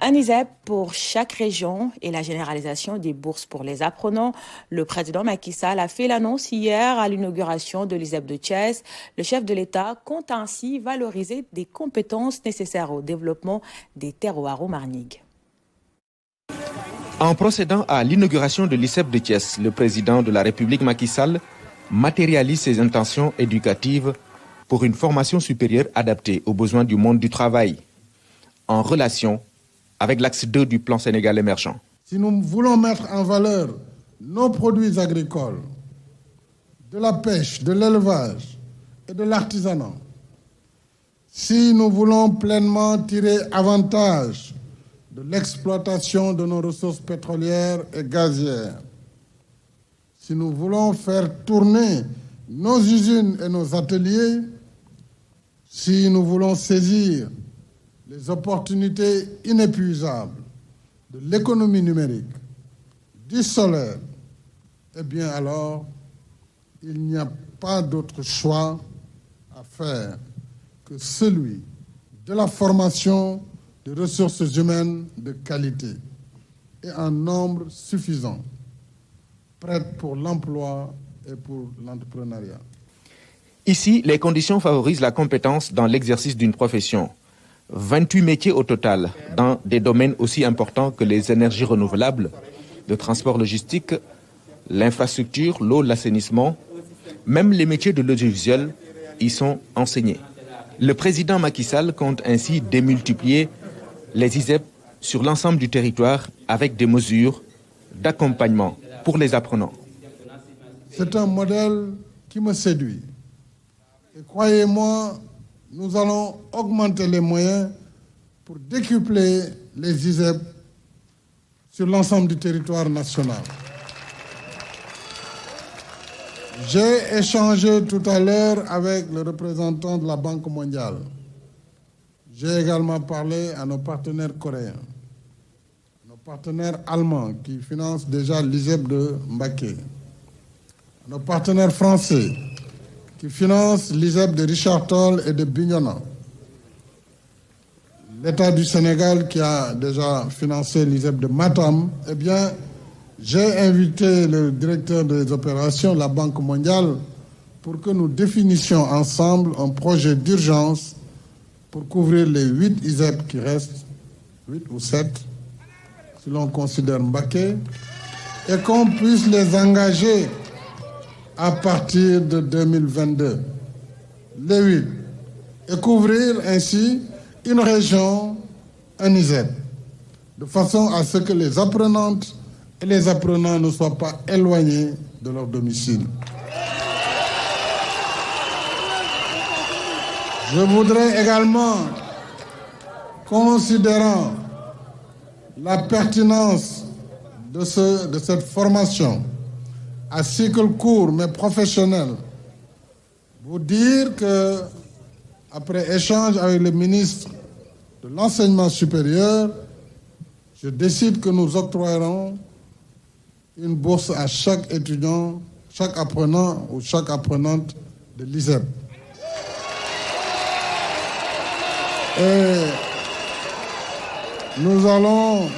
Un ISEP pour chaque région et la généralisation des bourses pour les apprenants. Le président Macky Sall a fait l'annonce hier à l'inauguration de l'ISEP de Thiès. Le chef de l'État compte ainsi valoriser des compétences nécessaires au développement des terroirs au Marnigues. En procédant à l'inauguration de l'ISEP de Thiès, le président de la République Macky Sall matérialise ses intentions éducatives pour une formation supérieure adaptée aux besoins du monde du travail, en relation avec l'axe 2 du plan Sénégal émergent. Si nous voulons mettre en valeur nos produits agricoles, de la pêche, de l'élevage et de l'artisanat, si nous voulons pleinement tirer avantage de l'exploitation de nos ressources pétrolières et gazières, si nous voulons faire tourner nos usines et nos ateliers, si nous voulons saisir les opportunités inépuisables de l'économie numérique, du solaire, eh bien alors, il n'y a pas d'autre choix à faire que celui de la formation de ressources humaines de qualité et en nombre suffisant, prêtes pour l'emploi et pour l'entrepreneuriat. Ici, les conditions favorisent la compétence dans l'exercice d'une profession. 28 métiers au total, dans des domaines aussi importants que les énergies renouvelables, le transport logistique, l'infrastructure, l'eau, l'assainissement. Même les métiers de l'audiovisuel y sont enseignés. Le président Macky Sall compte ainsi démultiplier les ISEP sur l'ensemble du territoire avec des mesures d'accompagnement pour les apprenants. C'est un modèle qui me séduit. Et croyez-moi, nous allons augmenter les moyens pour décupler les ISEP sur l'ensemble du territoire national. J'ai échangé tout à l'heure avec le représentant de la Banque mondiale. J'ai également parlé à nos partenaires coréens, nos partenaires allemands qui financent déjà l'ISEP de Mbacké, nos partenaires français qui financent l'ISEP de Richard Toll et de Bignona, l'État du Sénégal qui a déjà financé l'ISEP de Matam. Eh bien, j'ai invité le directeur des opérations de la Banque mondiale pour que nous définissions ensemble un projet d'urgence pour couvrir les 8 ISEP qui restent, 8 ou 7, si l'on considère Mbacké, et qu'on puisse les engager à partir de 2022, les 8, et couvrir ainsi une région, un ISEP, de façon à ce que les apprenantes et les apprenants ne soient pas éloignés de leur domicile. Je voudrais également, considérant la pertinence de cette formation, à cycle court mais professionnel, vous dire que, après échange avec le ministre de l'Enseignement supérieur, je décide que nous octroierons une bourse à chaque étudiant, chaque apprenant ou chaque apprenante de l'ISEP. Et nous allons,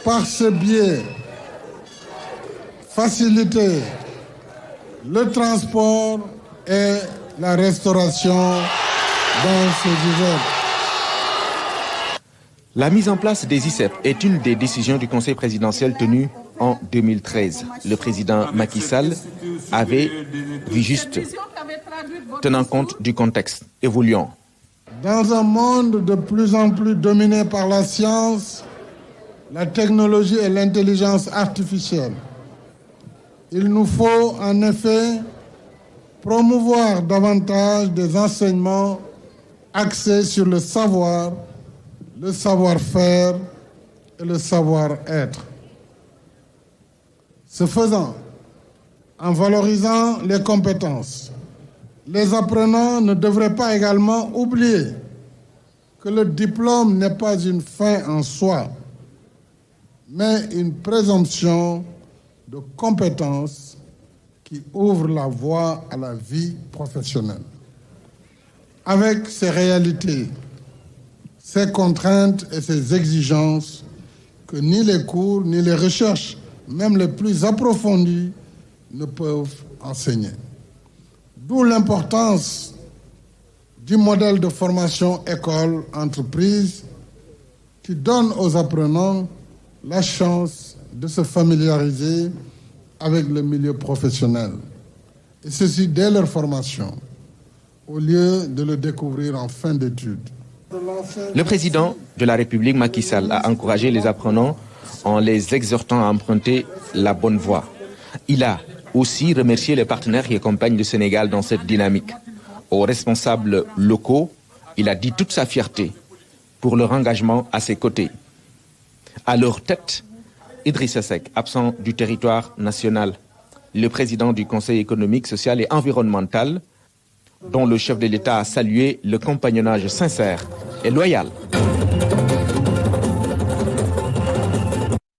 par ce biais, faciliter le transport et la restauration dans ces ISEP. La mise en place des ISEP est une des décisions du Conseil présidentiel tenu en 2013. Le président Macky Sall avait vu juste, tenant compte du contexte évoluant. Dans un monde de plus en plus dominé par la science, la technologie et l'intelligence artificielle, il nous faut en effet promouvoir davantage des enseignements axés sur le savoir, le savoir-faire et le savoir-être. Ce faisant, en valorisant les compétences, les apprenants ne devraient pas également oublier que le diplôme n'est pas une fin en soi, mais une présomption de compétences qui ouvre la voie à la vie professionnelle. Avec ces réalités, ces contraintes et ces exigences que ni les cours, ni les recherches, même les plus approfondies, ne peuvent enseigner. D'où l'importance du modèle de formation école-entreprise qui donne aux apprenants la chance de se familiariser avec le milieu professionnel. Et ceci dès leur formation, au lieu de le découvrir en fin d'études. Le président de la République, Macky Sall, a encouragé les apprenants en les exhortant à emprunter la bonne voie. Il a aussi remercié les partenaires qui accompagnent le Sénégal dans cette dynamique. Aux responsables locaux, il a dit toute sa fierté pour leur engagement à ses côtés. À leur tête, Idrissa Seck, absent du territoire national, le président du Conseil économique, social et environnemental, dont le chef de l'État a salué le compagnonnage sincère et loyal.